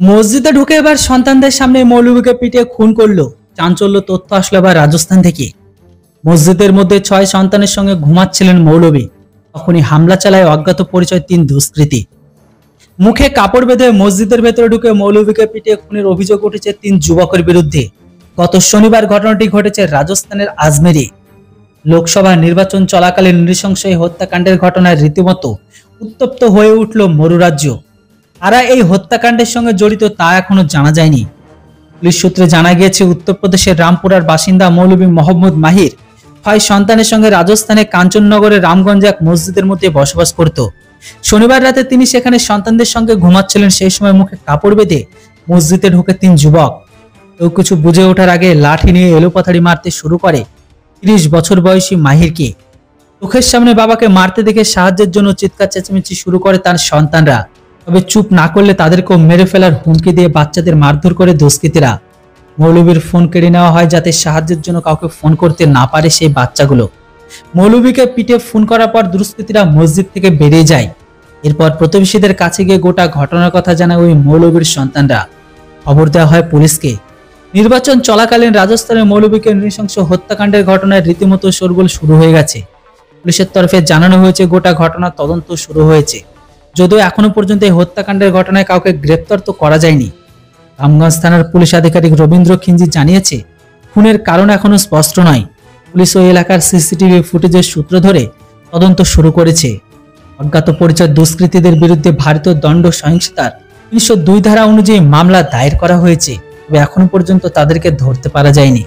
মসজিদে ঢুকে এবার সন্তানদের সামনে মৌলভীকে পিটিয়ে খুন করলো। চাঞ্চল্য তথ্য আসলো এবার রাজস্থান থেকে। মসজিদের মধ্যে 6 সন্তানের সঙ্গে ঘুমাচ্ছিলেন মৌলভী, তখনই হামলা চালায় অজ্ঞাত পরিচয় 3 দুষ্কৃতী। মুখে কাপড় বেঁধে মসজিদের ভেতরে ঢুকে মৌলভীকে পিটিয়ে খুনের অভিযোগ উঠেছে 3 যুবকের বিরুদ্ধে। গত শনিবার ঘটনাটি ঘটেছে রাজস্থানের আজমেরে। লোকসভা নির্বাচন চলাকালীন নৃশংস এই হত্যাকাণ্ডের ঘটনায় রীতিমতো উত্তপ্ত হয়ে উঠল মরুরাজ্য। কারা এই হত্যাকাণ্ডের সঙ্গে জড়িত তা এখনো জানা যায়নি। পুলিশ সূত্রে জানা গিয়েছে, উত্তরপ্রদেশের রামপুরার বাসিন্দা মৌলভী মোহাম্মদ মাহির 6 সন্তানের সঙ্গে রাজস্থানের কাঞ্চননগরের রামগঞ্জে এক মসজিদের মধ্যে বসবাস করত। শনিবার রাতে তিনি সেখানে সন্তানদের সঙ্গে ঘুমাচ্ছিলেন। সেই সময় মুখে কাপড় বেঁধে মসজিদে ঢোকে 3 যুবক। কেউ কিছু বুঝে ওঠার আগে লাঠি নিয়ে এলোপাথাড়ি মারতে শুরু করে 30 বছর বয়সী মাহিরকে। চোখের সামনে বাবাকে মারতে দেখে সাহায্যের জন্য চিৎকার চেঁচামেচি শুরু করে তার সন্তানরা। তবে চুপ না করলে তাদেরকেও মেরে ফেলার হুমকি দিয়ে বাচ্চাদের মারধর করে দুষ্কৃতীরা। মৌলভীর ফোন কেড়ে নেওয়া হয় যাতে সাহায্যের জন্য কাউকে ফোন করতে না পারে সেই বাচ্চাগুলো। মৌলভীকে পিটে ফোন করার পর দুষ্কৃতীরা মসজিদ থেকে বেরিয়ে যায়। এরপর প্রতিবেশীদের কাছে গিয়ে গোটা ঘটনার কথা জানায় ওই মৌলভীর সন্তানরা। খবর দেওয়া হয় পুলিশকে। নির্বাচন চলাকালীন রাজস্থানের মৌলভীকে নৃশংস হত্যাকাণ্ডের ঘটনায় রীতিমতো শোরগোল শুরু হয়ে গেছে। পুলিশের তরফে জানানো হয়েছে গোটা ঘটনার তদন্ত শুরু হয়েছে, যদিও এখনো পর্যন্ত এই হত্যাকাণ্ডের ঘটনায় কাউকে গ্রেপ্তার তো করা যায়নি। রামগঞ্জ থানার পুলিশ আধিকারিক রবীন্দ্র খিঞ্জি জানিয়েছে, খুনের কারণ এখনো স্পষ্ট নয়। পুলিশ ওই এলাকার সিসিটিভি ফুটেজের সূত্র ধরে তদন্ত শুরু করেছে। অজ্ঞাত পরিচয় দুষ্কৃতীদের বিরুদ্ধে ভারতীয় দণ্ড সহিংসতার 302 ধারা অনুযায়ী মামলা দায়ের করা হয়েছে, তবে এখনো পর্যন্ত তাদেরকে ধরতে পারা যায়নি।